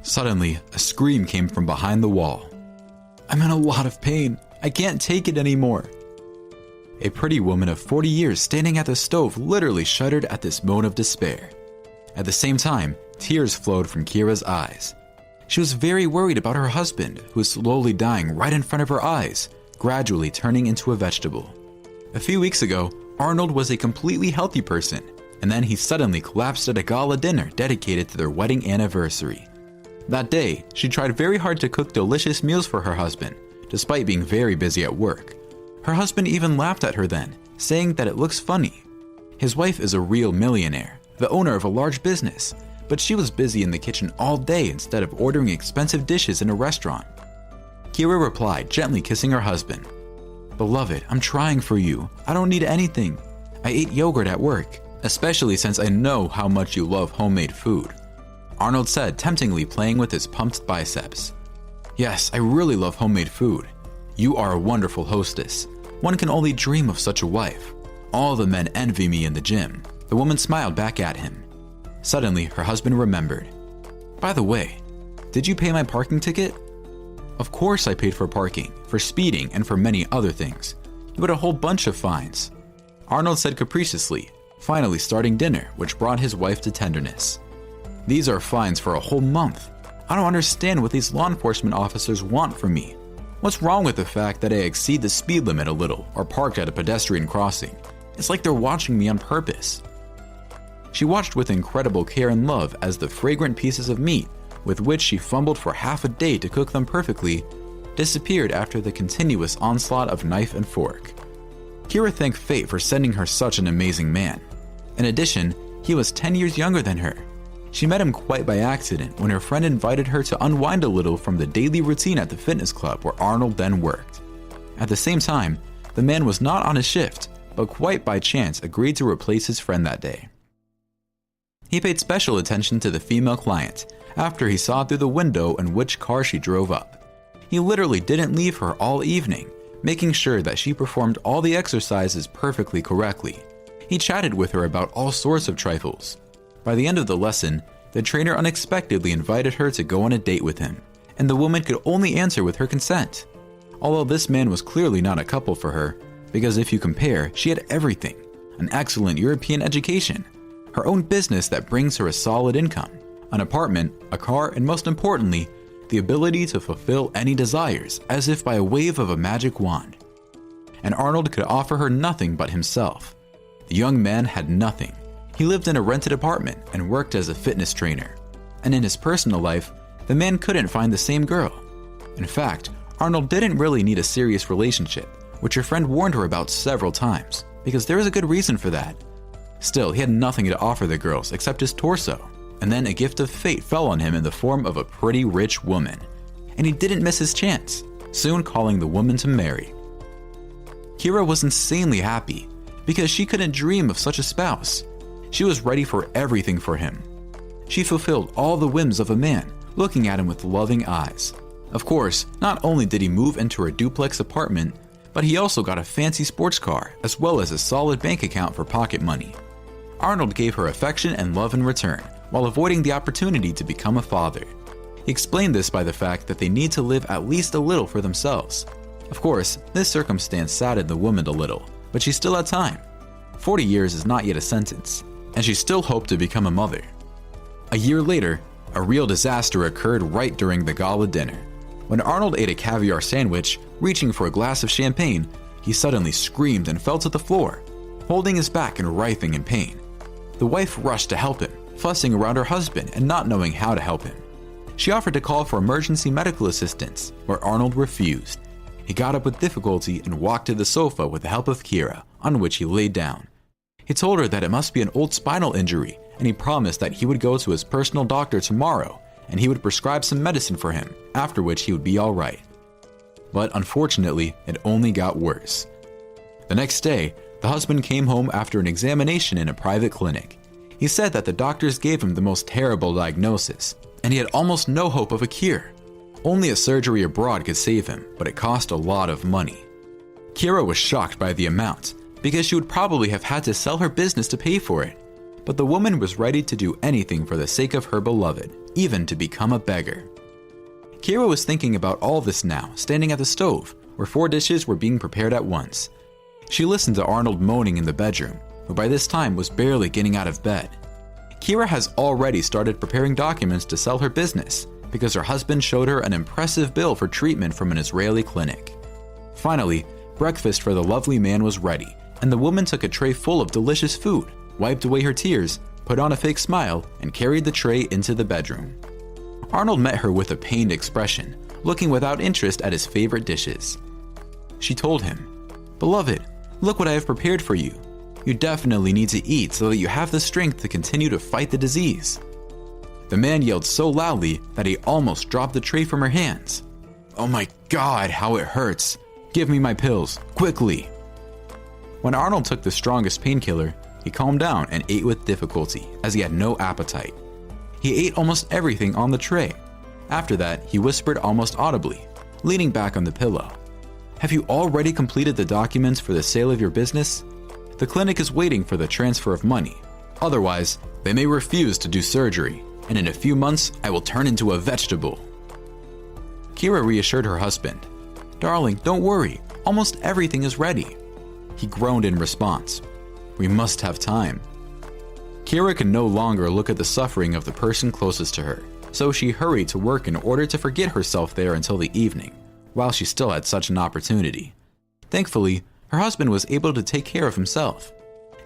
Suddenly, a scream came from behind the wall. "I'm in a lot of pain. I can't take it anymore." A pretty woman of 40 years standing at the stove literally shuddered at this moan of despair. At the same time, tears flowed from Kira's eyes. She was very worried about her husband, who was slowly dying right in front of her eyes, gradually turning into a vegetable. A few weeks ago, Arnold was a completely healthy person, and then he suddenly collapsed at a gala dinner dedicated to their wedding anniversary. That day, she tried very hard to cook delicious meals for her husband, despite being very busy at work. Her husband even laughed at her then, saying that it looks funny. His wife is a real millionaire, the owner of a large business, but she was busy in the kitchen all day instead of ordering expensive dishes in a restaurant. Kira replied, gently kissing her husband, "Beloved, I'm trying for you. I don't need anything. I ate yogurt at work, especially since I know how much you love homemade food," Arnold said, temptingly playing with his pumped biceps. "Yes, I really love homemade food. You are a wonderful hostess. One can only dream of such a wife. All the men envy me in the gym." The woman smiled back at him. Suddenly, her husband remembered. "By the way, did you pay my parking ticket?" "Of course I paid for parking, for speeding, and for many other things. You had a whole bunch of fines," Arnold said capriciously, finally starting dinner, which brought his wife to tenderness. "These are fines for a whole month. I don't understand what these law enforcement officers want from me. What's wrong with the fact that I exceed the speed limit a little or parked at a pedestrian crossing? It's like they're watching me on purpose." She watched with incredible care and love as the fragrant pieces of meat, with which she fumbled for half a day to cook them perfectly, disappeared after the continuous onslaught of knife and fork. Kira thanked fate for sending her such an amazing man. In addition, he was 10 years younger than her. She met him quite by accident when her friend invited her to unwind a little from the daily routine at the fitness club where Arnold then worked. At the same time, the man was not on a shift, but quite by chance agreed to replace his friend that day. He paid special attention to the female client after he saw through the window in which car she drove up. He literally didn't leave her all evening, making sure that she performed all the exercises perfectly correctly. He chatted with her about all sorts of trifles. By the end of the lesson, the trainer unexpectedly invited her to go on a date with him, and the woman could only answer with her consent. Although this man was clearly not a couple for her, because if you compare, she had everything: an excellent European education, her own business that brings her a solid income, an apartment, a car, and most importantly, the ability to fulfill any desires as if by a wave of a magic wand. And Arnold could offer her nothing but himself. The young man had nothing. He lived in a rented apartment and worked as a fitness trainer. And in his personal life, the man couldn't find the same girl. In fact, Arnold didn't really need a serious relationship, which her friend warned her about several times, because there was a good reason for that. Still, he had nothing to offer the girls except his torso, and then a gift of fate fell on him in the form of a pretty rich woman. And he didn't miss his chance, soon calling the woman to marry. Kira was insanely happy, because she couldn't dream of such a spouse. She was ready for everything for him. She fulfilled all the whims of a man, looking at him with loving eyes. Of course, not only did he move into her duplex apartment, but he also got a fancy sports car, as well as a solid bank account for pocket money. Arnold gave her affection and love in return, while avoiding the opportunity to become a father. He explained this by the fact that they need to live at least a little for themselves. Of course, this circumstance saddened the woman a little, but she still had time. 40 years is not yet a sentence, and she still hoped to become a mother. A year later, a real disaster occurred right during the gala dinner. When Arnold ate a caviar sandwich, reaching for a glass of champagne, he suddenly screamed and fell to the floor, holding his back and writhing in pain. The wife rushed to help him, fussing around her husband and not knowing how to help him. She offered to call for emergency medical assistance, where Arnold refused. He got up with difficulty and walked to the sofa with the help of Kira, on which he laid down. He told her that it must be an old spinal injury, and he promised that he would go to his personal doctor tomorrow and he would prescribe some medicine for him, after which he would be all right. But unfortunately, it only got worse. The next day, the husband came home after an examination in a private clinic. He said that the doctors gave him the most terrible diagnosis, and he had almost no hope of a cure. Only a surgery abroad could save him, but it cost a lot of money. Kira was shocked by the amount, because she would probably have had to sell her business to pay for it. but the woman was ready to do anything for the sake of her beloved, even to become a beggar. Kira was thinking about all this now, standing at the stove, where 4 dishes were being prepared at once. She listened to Arnold moaning in the bedroom, who by this time was barely getting out of bed. Kira has already started preparing documents to sell her business because her husband showed her an impressive bill for treatment from an Israeli clinic. Finally, breakfast for the lovely man was ready, and the woman took a tray full of delicious food, wiped away her tears, put on a fake smile, and carried the tray into the bedroom. Arnold met her with a pained expression, looking without interest at his favorite dishes. She told him, "Beloved, look what I have prepared for you. You definitely need to eat so that you have the strength to continue to fight the disease." The man yelled so loudly that he almost dropped the tray from her hands. "Oh my God, how it hurts. Give me my pills, quickly." When Arnold took the strongest painkiller, he calmed down and ate with difficulty, as he had no appetite. He ate almost everything on the tray. After that, he whispered almost audibly, leaning back on the pillow, "Have you already completed the documents for the sale of your business? The clinic is waiting for the transfer of money. Otherwise, they may refuse to do surgery, and in a few months, I will turn into a vegetable." Kira reassured her husband, "Darling, don't worry. Almost everything is ready." He groaned in response, "We must have time." Kira could no longer look at the suffering of the person closest to her, so she hurried to work in order to forget herself there until the evening, while she still had such an opportunity. Thankfully, her husband was able to take care of himself.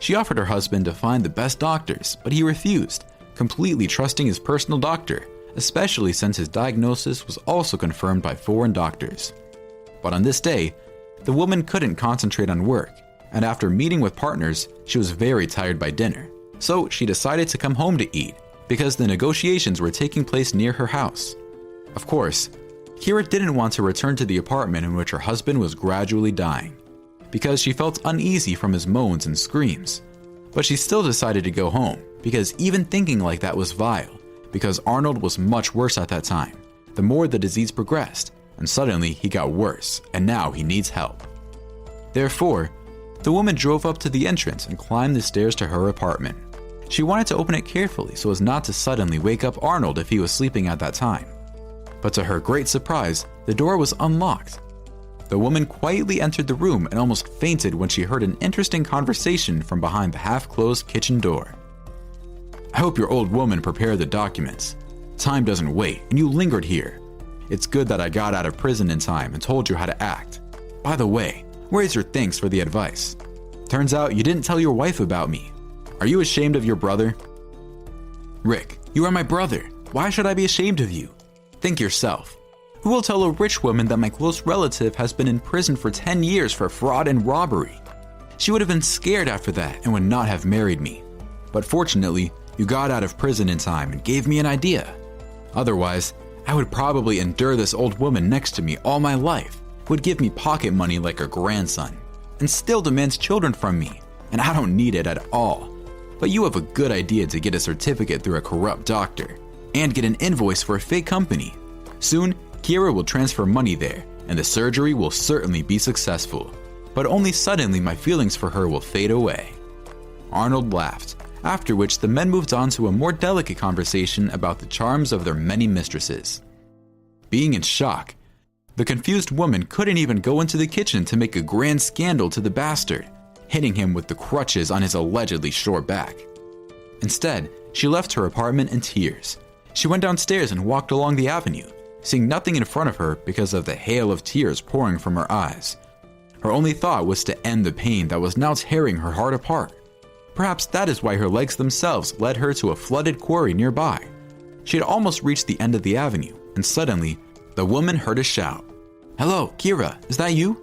She offered her husband to find the best doctors, but he refused, completely trusting his personal doctor, especially since his diagnosis was also confirmed by foreign doctors. But on this day, the woman couldn't concentrate on work, and after meeting with partners, she was very tired by dinner. So she decided to come home to eat, because the negotiations were taking place near her house. Of course, Kira didn't want to return to the apartment in which her husband was gradually dying, because she felt uneasy from his moans and screams. But she still decided to go home, because even thinking like that was vile, because Arnold was much worse at that time. The more the disease progressed, and suddenly he got worse, and now he needs help. Therefore, the woman drove up to the entrance and climbed the stairs to her apartment. She wanted to open it carefully so as not to suddenly wake up Arnold if he was sleeping at that time. But to her great surprise, the door was unlocked. The woman quietly entered the room and almost fainted when she heard an interesting conversation from behind the half-closed kitchen door. "I hope your old woman prepared the documents. Time doesn't wait, and you lingered here. It's good that I got out of prison in time and told you how to act. By the way, where's your thanks for the advice? Turns out you didn't tell your wife about me. Are you ashamed of your brother?" "Rick, you are my brother. Why should I be ashamed of you? Think yourself. Who will tell a rich woman that my close relative has been in prison for 10 years for fraud and robbery? She would have been scared after that and would not have married me. But fortunately, you got out of prison in time and gave me an idea. Otherwise, I would probably endure this old woman next to me all my life, who would give me pocket money like her grandson, and still demands children from me, and I don't need it at all. But you have a good idea to get a certificate through a corrupt doctor, and get an invoice for a fake company. Soon, Kira will transfer money there, and the surgery will certainly be successful. But only suddenly my feelings for her will fade away." Arnold laughed, after which the men moved on to a more delicate conversation about the charms of their many mistresses. Being in shock, the confused woman couldn't even go into the kitchen to make a grand scandal to the bastard, hitting him with the crutches on his allegedly short back. Instead, she left her apartment in tears. She went downstairs and walked along the avenue, seeing nothing in front of her because of the hail of tears pouring from her eyes. Her only thought was to end the pain that was now tearing her heart apart. Perhaps that is why her legs themselves led her to a flooded quarry nearby. She had almost reached the end of the avenue, and suddenly, the woman heard a shout. "Hello, Kira, is that you?"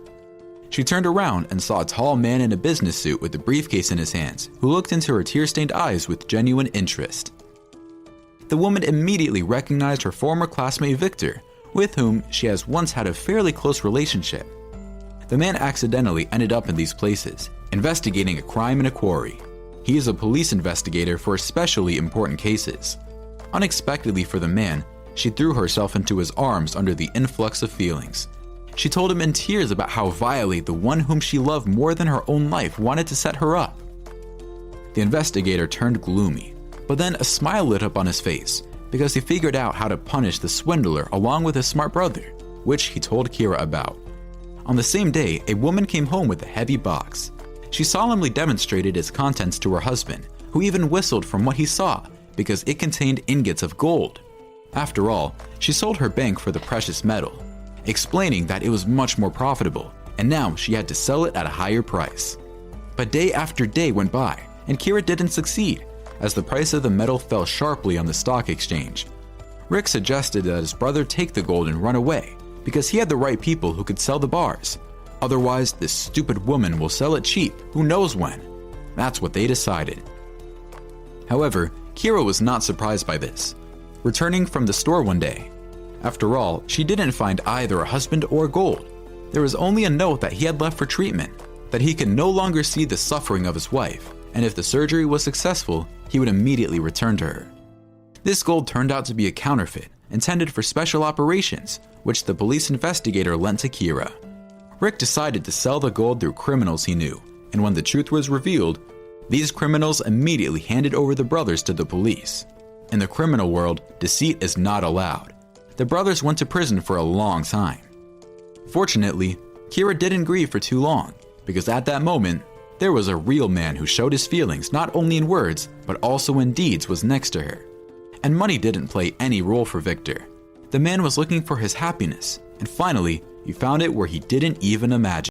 She turned around and saw a tall man in a business suit with a briefcase in his hands, who looked into her tear-stained eyes with genuine interest. The woman immediately recognized her former classmate Victor, with whom she has once had a fairly close relationship. The man accidentally ended up in these places, investigating a crime in a quarry. He is a police investigator for especially important cases. Unexpectedly for the man, she threw herself into his arms under the influx of feelings. She told him in tears about how vilely the one whom she loved more than her own life wanted to set her up. The investigator turned gloomy, but then a smile lit up on his face because he figured out how to punish the swindler along with his smart brother, which he told Kira about. On the same day, a woman came home with a heavy box. She solemnly demonstrated its contents to her husband, who even whistled from what he saw because it contained ingots of gold. After all, she sold her bank for the precious metal, explaining that it was much more profitable, and now she had to sell it at a higher price. But day after day went by, and Kira didn't succeed, as the price of the metal fell sharply on the stock exchange. Rick suggested that his brother take the gold and run away, because he had the right people who could sell the bars. Otherwise, this stupid woman will sell it cheap, who knows when. That's what they decided. However, Kira was not surprised by this, returning from the store one day. After all, she didn't find either a husband or gold. There was only a note that he had left for treatment, that he could no longer see the suffering of his wife, and if the surgery was successful, he would immediately return to her. This gold turned out to be a counterfeit, intended for special operations, which the police investigator lent to Kira. Rick decided to sell the gold through criminals he knew, and when the truth was revealed, these criminals immediately handed over the brothers to the police. In the criminal world, deceit is not allowed. The brothers went to prison for a long time. Fortunately, Kira didn't grieve for too long, because at that moment, there was a real man who showed his feelings not only in words, but also in deeds was next to her. And money didn't play any role for Victor. The man was looking for his happiness, and finally, he found it where he didn't even imagine.